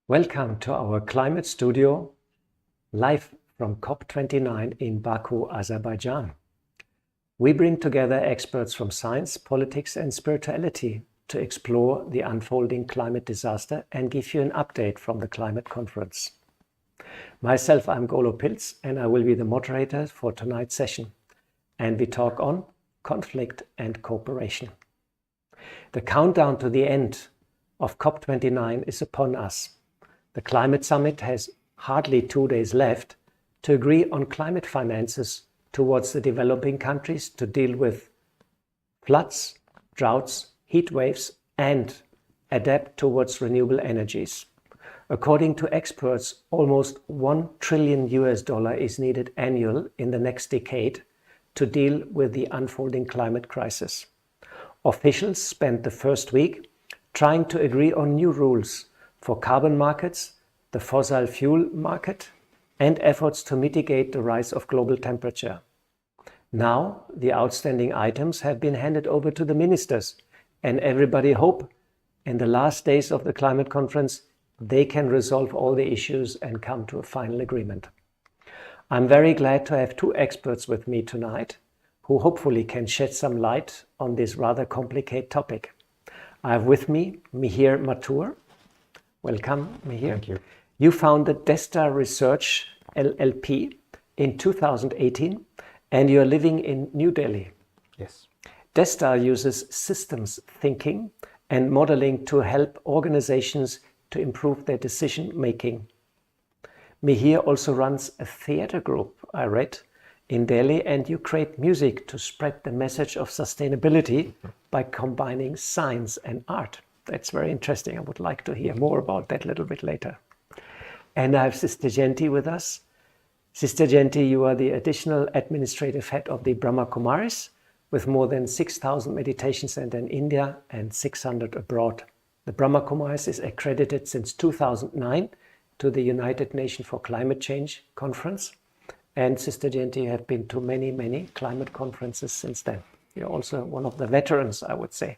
Welcome to our climate studio, live from COP29 in Baku, Azerbaijan. We bring together experts from science, politics and spirituality to explore the unfolding climate disaster and give you an update from the climate conference. Myself, I'm Golo Pilz, and I will be the moderator for tonight's session. And we talk on conflict and cooperation. The countdown to the end of COP29 is upon us. The climate summit has hardly 2 days left to agree on climate finances towards the developing countries to deal with floods, droughts, heat waves, and adapt towards renewable energies. According to experts, almost $1 trillion is needed annually in the next decade to deal with the unfolding climate crisis. Officials spent the first week trying to agree on new rules for carbon markets, the fossil fuel market, and efforts to mitigate the rise of global temperature. Now, the outstanding items have been handed over to the ministers, and everybody hope in the last days of the climate conference they can resolve all the issues and come to a final agreement. I'm very glad to have two experts with me tonight who hopefully can shed some light on this rather complicated topic. I have with me Mihir Mathur. Welcome, Mihir. Thank you. You founded DESTA Research LLP in 2018 and you're living in New Delhi. Yes. DESTA uses systems thinking and modeling to help organizations to improve their decision making. Mihir also runs a theater group, I read, in Delhi, and you create music to spread the message of sustainability by combining science and art. That's very interesting. I would like to hear more about that a little bit later. And I have Sister Jayanti with us. Sister Jayanti, you are the additional administrative head of the Brahma Kumaris, with more than 6,000 meditation centers in India and 600 abroad. The Brahma Kumaris is accredited since 2009 to the United Nations for Climate Change Conference. And Sister Jayanti, you have been to many, many climate conferences since then. You're also one of the veterans, I would say,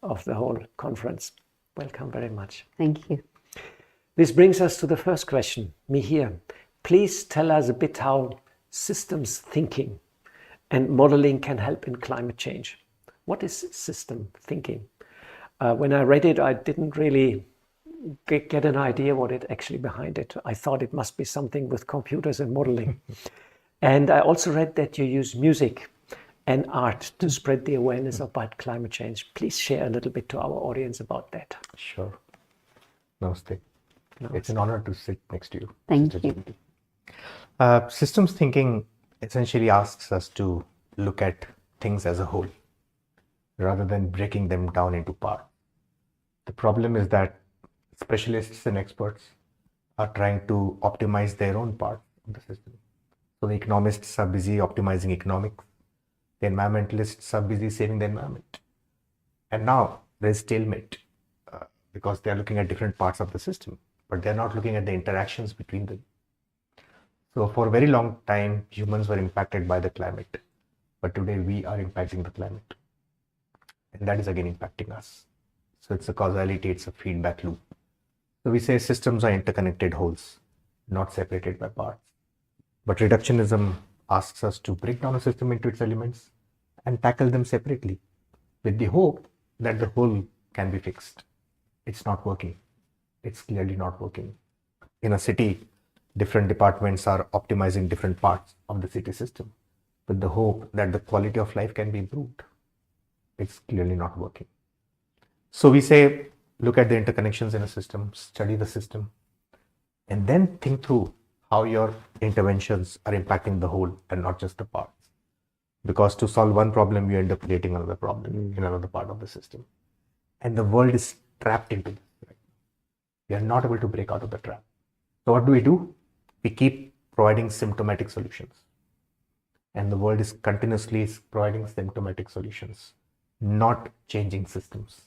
of the whole conference. Welcome very much. Thank you. This brings us to the first question. Mihir, please tell us a bit how systems thinking and modeling can help in climate change. What is system thinking? When I read it, I didn't really get an idea what it actually behind it. I thought it must be something with computers and modeling. And I also read that you use music and art to spread the awareness about climate change. Please share a little bit to our audience about that. Sure. Namaste. Namaste. It's an honor to sit next to you. Thank Sister you. Jayanti. Systems thinking essentially asks us to look at things as a whole rather than breaking them down into parts. The problem is that specialists and experts are trying to optimize their own part of the system. So the economists are busy optimizing economics. The environmentalists are busy saving the environment. And now there's stalemate because they're looking at different parts of the system, but they're not looking at the interactions between them. So for a very long time, humans were impacted by the climate, but today we are impacting the climate. And that is again impacting us. So it's a causality, it's a feedback loop. So we say systems are interconnected wholes, not separated by parts. But reductionism asks us to break down a system into its elements and tackle them separately with the hope that the whole can be fixed. It's not working. It's clearly not working. In a city, different departments are optimizing different parts of the city system with the hope that the quality of life can be improved. It's clearly not working. So we say, look at the interconnections in a system, study the system, and then think through how your interventions are impacting the whole and not just the parts. Because to solve one problem, you end up creating another problem in another part of the system. And the world is trapped into this. Right? We are not able to break out of the trap. So what do? We keep providing symptomatic solutions. And the world is continuously providing symptomatic solutions, not changing systems.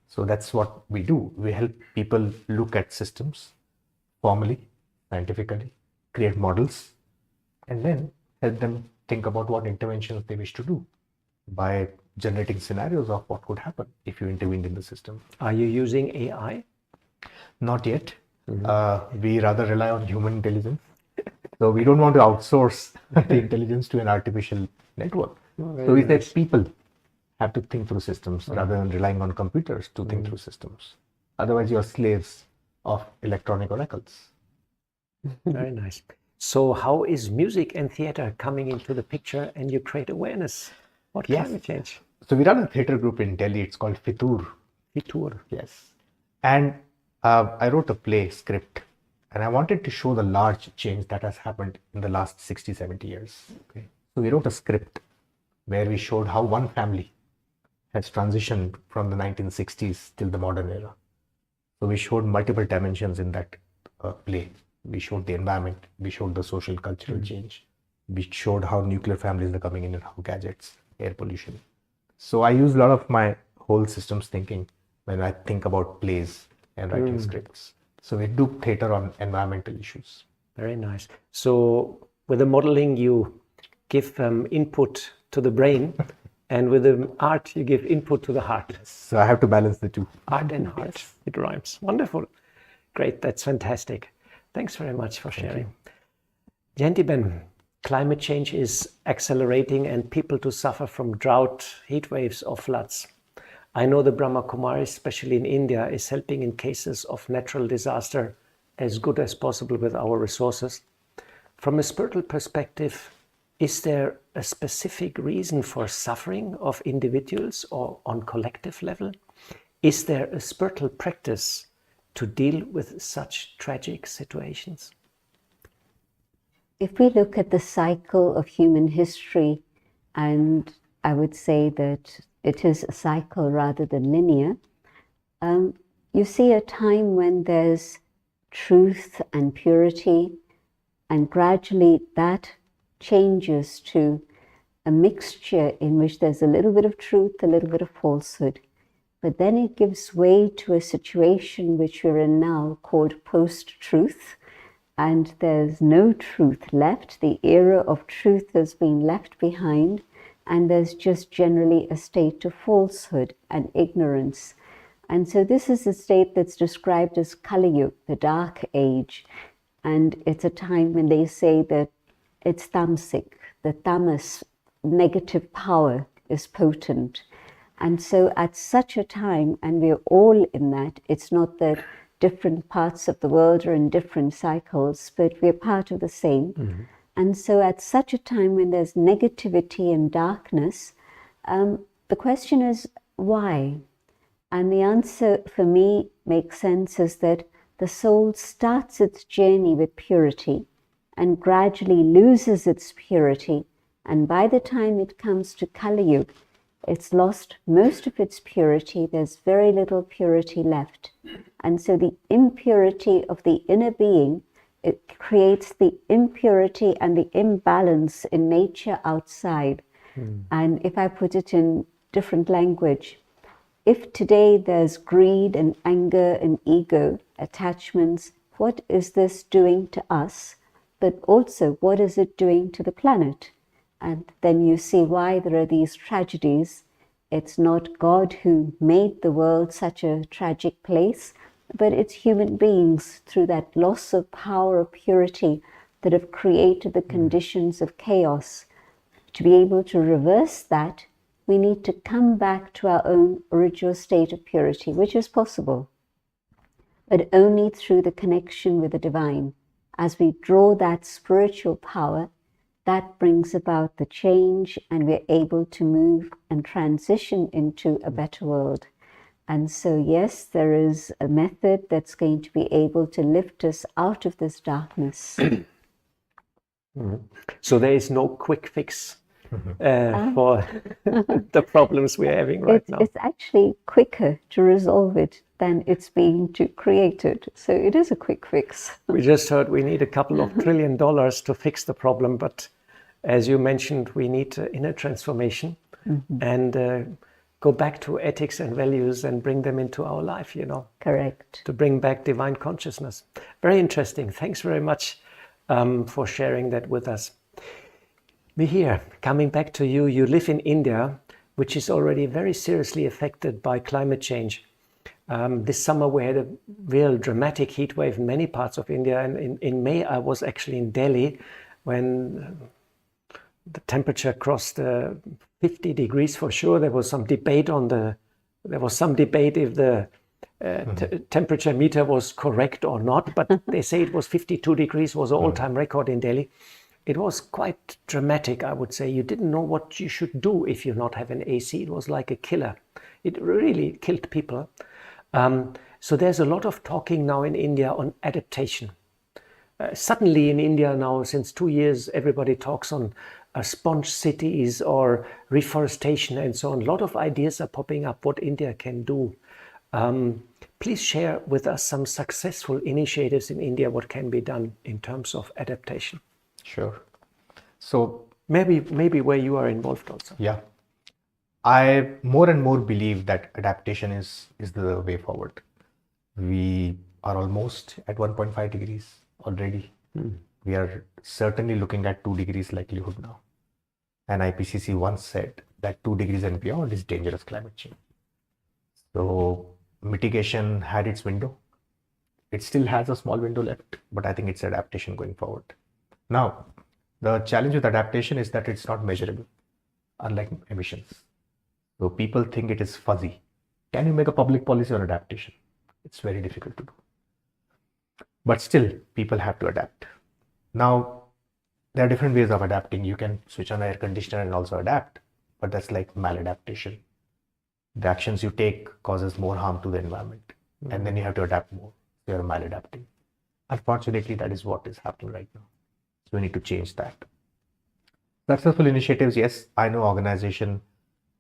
So that's what we do. We help people look at systems formally, scientifically, create models, and then help them think about what interventions they wish to do by generating scenarios of what could happen if you intervened in the system. Are you using AI? Not yet. We rather rely on human intelligence. So we don't want to outsource the intelligence to an artificial network. So we say people have to think through systems rather than relying on computers to think through systems. Otherwise, you're slaves of electronic oracles. Very nice. So how is music and theater coming into the picture and you create awareness about climate change? So we run a theater group in Delhi. It's called Fitur. Fitur. Yes. And I wrote a play script and I wanted to show the large change that has happened in the last 60, 70 years. Okay. So we wrote a script where we showed how one family has transitioned from the 1960s till the modern era. So we showed multiple dimensions in that play. We showed the environment, we showed the social cultural change, we showed how nuclear families are coming in and how gadgets, air pollution. So I use a lot of my whole systems thinking when I think about plays and writing scripts. So we do theater on environmental issues. Very nice. So with the modeling, you give input to the brain, and with the art, you give input to the heart. So I have to balance the two. Art and heart. It rhymes. Wonderful. Great. That's fantastic. Thanks very much for sharing. Jayanti Ben, climate change is accelerating and people to suffer from drought, heat waves or floods. I know the Brahma Kumaris, especially in India, is helping in cases of natural disaster as good as possible with our resources. From a spiritual perspective, is there a specific reason for suffering of individuals or on collective level? Is there a spiritual practice to deal with such tragic situations? If we look at the cycle of human history, and I would say that it is a cycle rather than linear, you see a time when there's truth and purity, and gradually that changes to a mixture in which there's a little bit of truth, a little bit of falsehood. But then it gives way to a situation which we're in now called post-truth, and there's no truth left. The era of truth has been left behind, and there's just generally a state of falsehood and ignorance. And so this is a state that's described as Kali Yuga, the dark age, and it's a time when they say that it's tamasic, the tamas, negative power is potent. And so at such a time, and we're all in that, it's not that different parts of the world are in different cycles, but we're part of the same. And so at such a time when there's negativity and darkness, the question is why? And the answer for me makes sense is that the soul starts its journey with purity and gradually loses its purity. And by the time it comes to Kali Yuga, it's lost most of its purity. There's very little purity left. And so the impurity of the inner being, it creates the impurity and the imbalance in nature outside. And if I put it in different language, if today there's greed and anger and ego, attachments, what is this doing to us? But also, what is it doing to the planet? And then you see why there are these tragedies. It's not God who made the world such a tragic place, but it's human beings through that loss of power of purity that have created the conditions of chaos. To be able to reverse that, we need to come back to our own original state of purity, which is possible, but only through the connection with the divine. As we draw that spiritual power, that brings about the change, and we're able to move and transition into a better world. And so, yes, there is a method that's going to be able to lift us out of this darkness. So there is no quick fix for the problems we're having right now. It's actually quicker to resolve it than it's been to create it. So it is a quick fix. We just heard we need a couple of $1 trillion to fix the problem, but as you mentioned, we need inner transformation and go back to ethics and values and bring them into our life, you know. Correct. To bring back divine consciousness. Very interesting. Thanks very much for sharing that with us. Mihir, coming back to you, you live in India, which is already very seriously affected by climate change. This summer we had a real dramatic heat wave in many parts of India, and in May I was actually in Delhi when the temperature crossed 50 degrees for sure. There was some debate if the temperature meter was correct or not, but they say it was 52 degrees, was an all-time record in Delhi. It was quite dramatic, I would say. You didn't know what you should do if you not have an AC. It was like a killer. It really killed people. So there's a lot of talking now in India on adaptation. Suddenly in India now, since 2 years, everybody talks on sponge cities or reforestation and so on. A lot of ideas are popping up what India can do. Please share with us some successful initiatives in India, what can be done in terms of adaptation. Sure. So maybe where you are involved also. Yeah. I more and more believe that adaptation is the way forward. We are almost at 1.5 degrees already. We are certainly looking at 2 degrees likelihood now. And IPCC once said that 2 degrees and beyond is dangerous climate change. So mitigation had its window. It still has a small window left, but I think it's adaptation going forward. Now, the challenge with adaptation is that it's not measurable, unlike emissions. So people think it is fuzzy. Can you make a public policy on adaptation? It's very difficult to do. But still, people have to adapt. Now, there are different ways of adapting. You can switch on air conditioner and also adapt, but that's like maladaptation. The actions you take causes more harm to the environment, and then you have to adapt more. You're maladapting. Unfortunately, that is what is happening right now. So we need to change that. Successful initiatives, yes, I know organization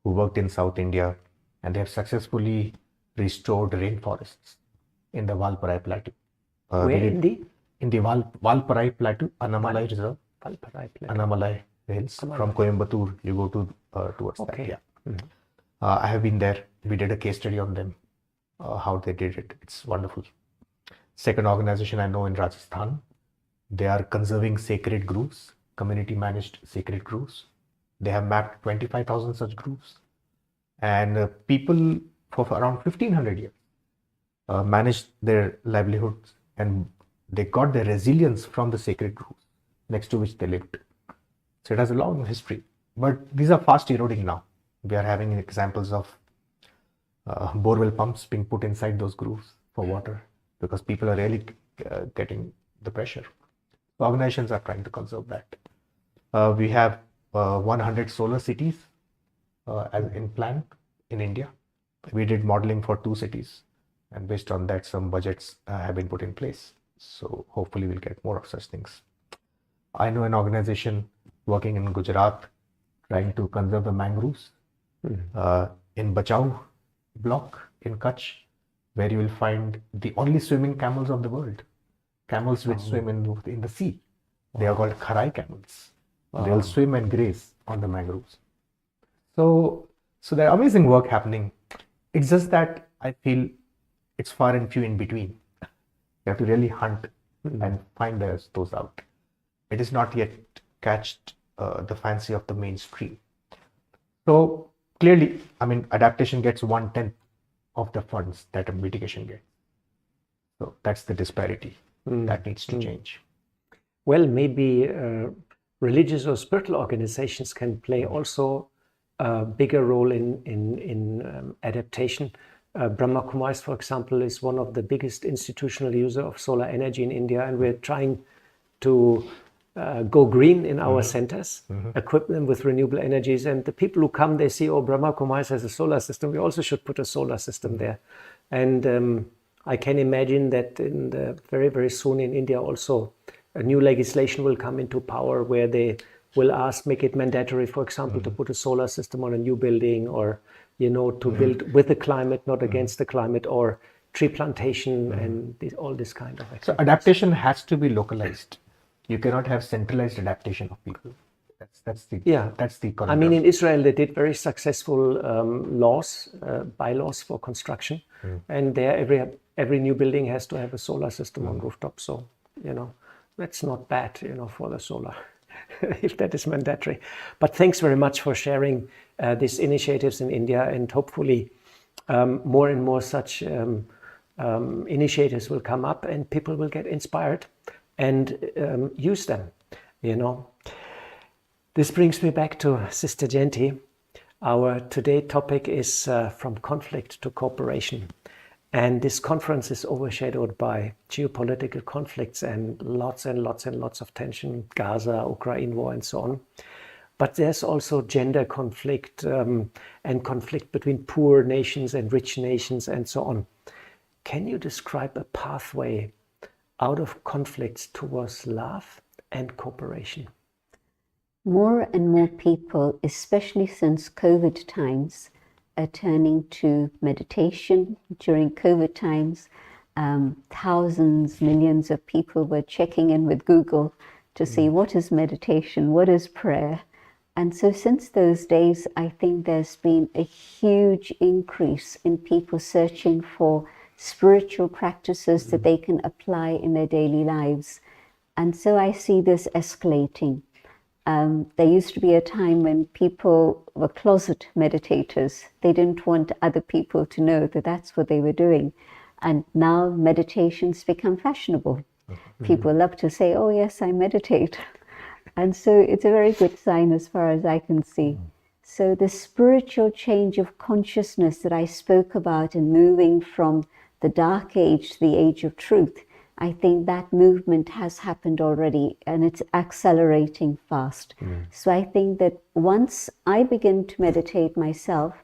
who worked in South India, and they have successfully restored rainforests in the Valparai Plateau. Where in the Valparai Plateau, Annamalai Reserve, Valparai Plateau. Annamalai Hills. From Coimbatore, you go to towards that. Yeah. Mm-hmm. I have been there. We did a case study on them, how they did it. It's wonderful. Second organization I know in Rajasthan, they are conserving sacred groves, community managed sacred groves. They have mapped 25,000 such groves, and people for around 1500 years managed their livelihoods, and they got their resilience from the sacred groves next to which they lived. So it has a long history, but these are fast eroding now. We are having examples of borewell pumps being put inside those grooves for water because people are really getting the pressure. So organizations are trying to conserve that. We have 100 solar cities as in plan in India. We did modeling for 2 cities, and based on that, some budgets have been put in place. So hopefully we'll get more of such things. I know an organization working in Gujarat trying to conserve the mangroves. In Bachau block in Kutch, where you will find the only swimming camels of the world. Camels which swim in the sea. They are called kharai camels. They'll swim and graze on the mangroves. So there are amazing work happening. It's just that I feel it's far and few in between. You have to really hunt and find those out. It is not yet catched the fancy of the mainstream. So clearly, I mean, adaptation gets 1/10 of the funds that a mitigation gets. So that's the disparity that needs to change. Well, maybe religious or spiritual organizations can play also a bigger role in adaptation. Brahma Kumaris, for example, is one of the biggest institutional user of solar energy in India, and we're trying to go green in our centers, equip them with renewable energies, and the people who come, they see, oh, Brahma Kumaris has a solar system, we also should put a solar system there. And I can imagine that in the very, very soon in India also a new legislation will come into power where they will make it mandatory, for example, to put a solar system on a new building, or to build with the climate, not against the climate, or tree plantation and all this kind of activities. So adaptation has to be localized. You cannot have centralized adaptation of people. That's the I mean, in Israel, they did very successful bylaws for construction, and there every new building has to have a solar system on rooftop. So that's not bad, for the solar, if that is mandatory. But thanks very much for sharing these initiatives in India, and hopefully more and more such initiatives will come up, and people will get inspired and use them, you know. This brings me back to Sister Jayanti. Our today's topic is from conflict to cooperation. And this conference is overshadowed by geopolitical conflicts and lots of tension, Gaza, Ukraine war, and so on. But there's also gender conflict and conflict between poor nations and rich nations and so on. Can you describe a pathway out of conflicts towards love and cooperation? More and more people, especially since COVID times, are turning to meditation. During COVID times, thousands, millions of people were checking in with Google to see what is meditation, what is prayer. And so since those days, I think there's been a huge increase in people searching for spiritual practices that they can apply in their daily lives. And so I see this escalating. There used to be a time when people were closet meditators. They didn't want other people to know that that's what they were doing. And now meditation's become fashionable. People love to say, oh yes, I meditate. And so it's a very good sign as far as I can see. So the spiritual change of consciousness that I spoke about in moving from the dark age to the age of truth, I think that movement has happened already, and it's accelerating fast. So I think that once I begin to meditate myself,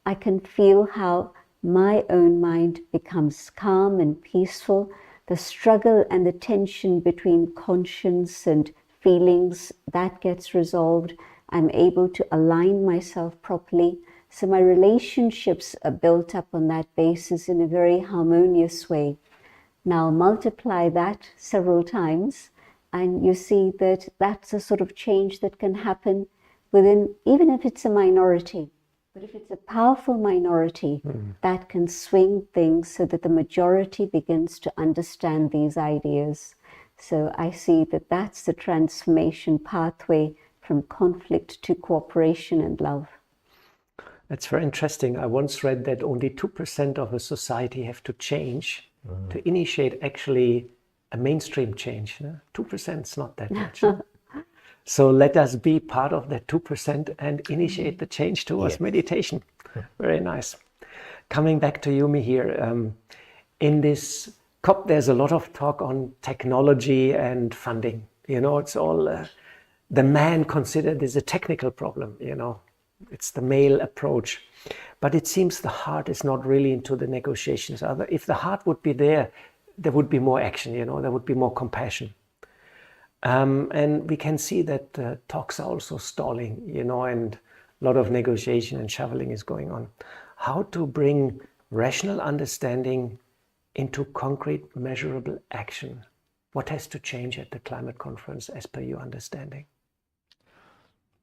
I can feel how my own mind becomes calm and peaceful. The struggle and the tension between conscience and feelings, that gets resolved. I'm able to align myself properly. So my relationships are built up on that basis in a very harmonious way. Now multiply that several times, and you see that that's a sort of change that can happen within, even if it's a minority. But if it's a powerful minority, that can swing things so that the majority begins to understand these ideas. So I see that that's the transformation pathway from conflict to cooperation and love. That's very interesting. I once read that only 2% of a society have to change to initiate actually a mainstream change. 2% is not that much. So let us be part of that 2% and initiate the change towards meditation. Very nice. Coming back to you, Mihir, in this COP, there's a lot of talk on technology and funding. You know, it's all the man considered as a technical problem, you know. It's the male approach. But it seems the heart is not really into the negotiations. If the heart would be there, there would be more action, you know, there would be more compassion. And we can see that talks are also stalling, you know, and a lot of negotiation and shoveling is going on. How to bring rational understanding into concrete, measurable action? What has to change at the climate conference as per your understanding?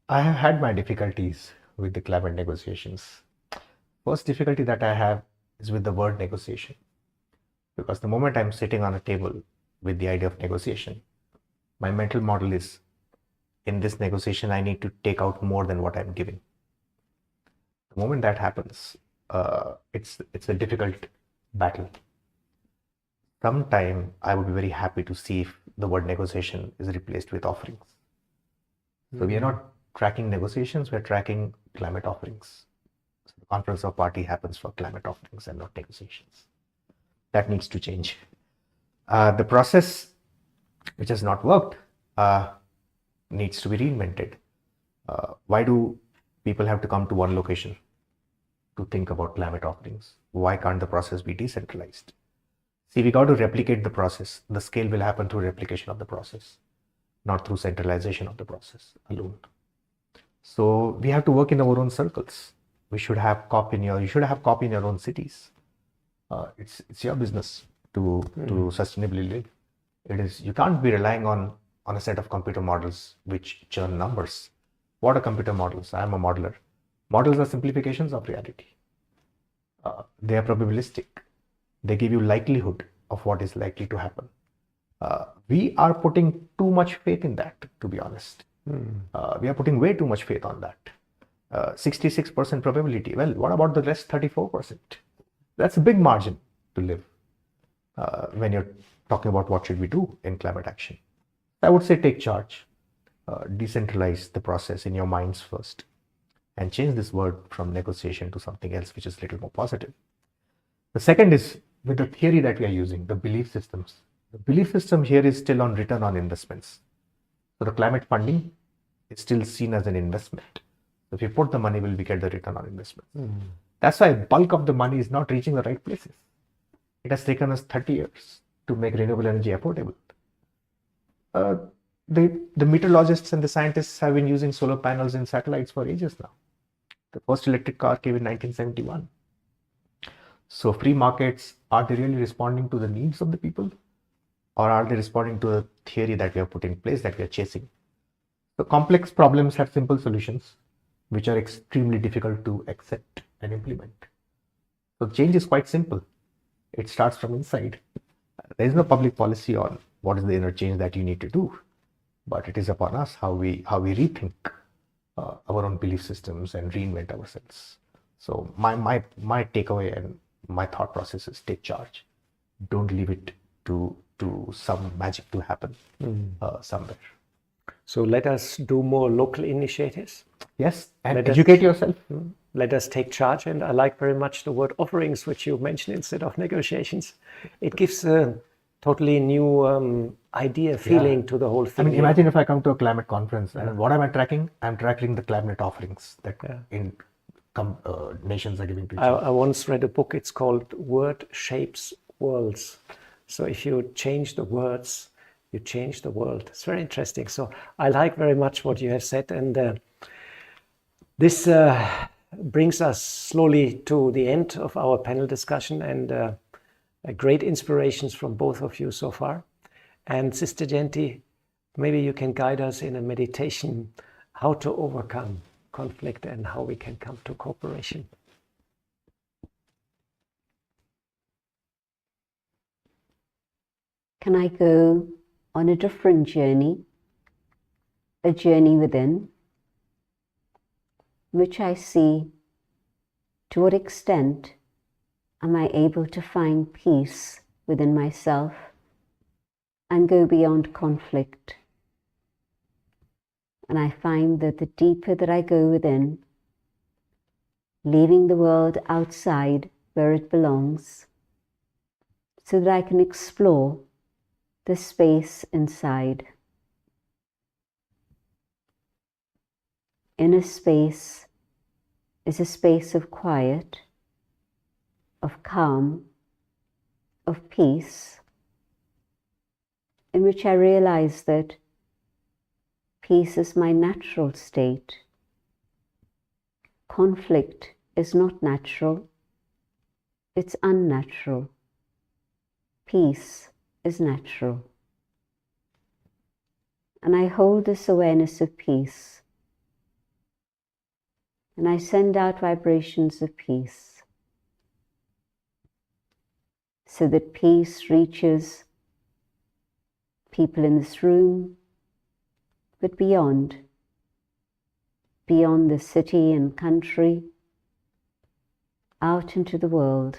I have had my difficulties with the climate negotiations. First difficulty that I have is with the word negotiation. Because the moment I'm sitting on a table with the idea of negotiation, my mental model is, in this negotiation, I need to take out more than what I'm giving. The moment that happens, it's a difficult battle. Sometime I would be very happy to see if the word negotiation is replaced with offerings. So we are not tracking negotiations, we're tracking climate offerings. So the conference of party happens for climate offerings and not negotiations. That needs to change. The process which has not worked needs to be reinvented. Why do people have to come to one location to think about climate offerings? Why can't the process be decentralized? See, we got to replicate the process. The scale will happen through replication of the process, not through centralization of the process alone. So we have to work in our own circles. You should have COP in your own cities. It's your business to sustainably live. It is, you can't be relying on a set of computer models which churn numbers. What are computer models? I am a modeler. Models are simplifications of reality. They are probabilistic. They give you likelihood of what is likely to happen. We are putting too much faith in that, to be honest. We are putting way too much faith on that. 66% probability. Well, what about the rest 34%? That's a big margin to live when you're talking about what should we do in climate action. I would say take charge, decentralize the process in your minds first, and change this word from negotiation to something else which is a little more positive. The second is with the theory that we are using, the belief systems. The belief system here is still on return on investments. So the climate funding is still seen as an investment. So if you put the money, will we get the return on investment? That's why bulk of the money is not reaching the right places. It has taken us 30 years to make renewable energy affordable. The meteorologists and the scientists have been using solar panels and satellites for ages now. The first electric car came in 1971. So free markets, are they really responding to the needs of the people? Or are they responding to a theory that we have put in place that we are chasing? So complex problems have simple solutions, which are extremely difficult to accept and implement. So change is quite simple. It starts from inside. There is no public policy on what is the inner change that you need to do, but it is upon us how we rethink our own belief systems and reinvent ourselves. So my takeaway and my thought process is take charge. Don't leave it to some magic to happen somewhere. So let us do more local initiatives. Yes, and educate yourself. Let us take charge. And I like very much the word offerings, which you mentioned instead of negotiations. It gives a totally new feeling to the whole thing. I mean, imagine if I come to a climate conference and what am I tracking? I'm tracking the climate offerings that nations are giving to each other. I once read a book, it's called Word Shapes Worlds. So if you change the words, you change the world. It's very interesting. So I like very much what you have said. And this brings us slowly to the end of our panel discussion, and great inspirations from both of you so far. And Sister Jayanti, maybe you can guide us in a meditation how to overcome conflict and how we can come to cooperation. Can I go on a different journey, a journey within, which I see to what extent am I able to find peace within myself and go beyond conflict? And I find that the deeper that I go within, leaving the world outside where it belongs, so that I can explore the space inside. Inner space is a space of quiet, of calm, of peace, in which I realize that peace is my natural state. Conflict is not natural, it's unnatural. Peace is natural. And I hold this awareness of peace, and I send out vibrations of peace, so that peace reaches people in this room, but beyond the city and country, out into the world.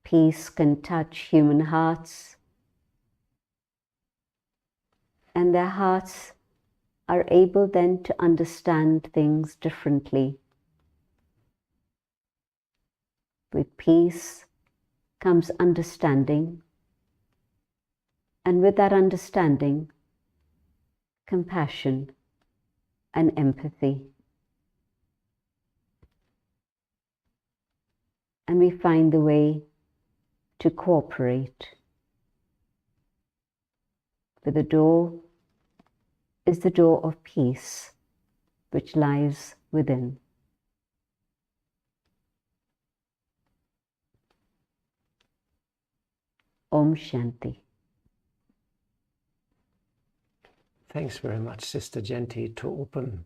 Peace can touch human hearts, and their hearts are able then to understand things differently. With peace comes understanding, and with that understanding, compassion and empathy. And we find the way to cooperate. For the door is the door of peace, which lies within. Om Shanti. Thanks very much, Sister Jayanti, to open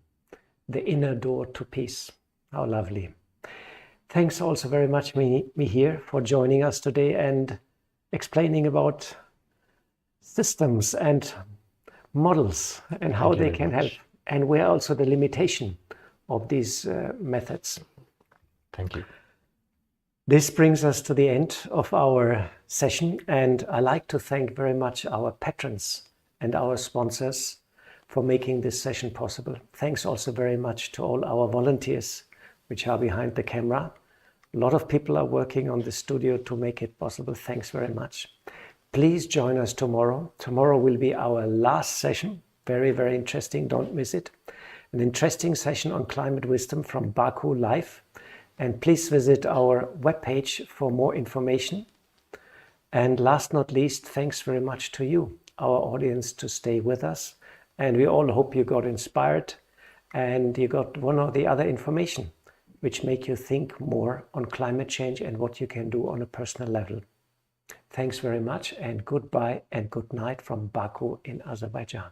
the inner door to peace. How lovely. Thanks also very much, Mihir, for joining us today and explaining about systems and models and how they can help, and where also the limitation of these methods. Thank you. This brings us to the end of our session, and I like to thank very much our patrons and our sponsors for making this session possible. Thanks also very much to all our volunteers which are behind the camera. A lot of people are working on the studio to make it possible. Thanks very much. Please join us tomorrow. Tomorrow will be our last session. Very, very interesting. Don't miss it. An interesting session on climate wisdom from Baku live. And please visit our webpage for more information. And last not least, thanks very much to you, our audience, to stay with us. And we all hope you got inspired and you got one or the other information which make you think more on climate change and what you can do on a personal level. Thanks very much, and goodbye and good night from Baku in Azerbaijan.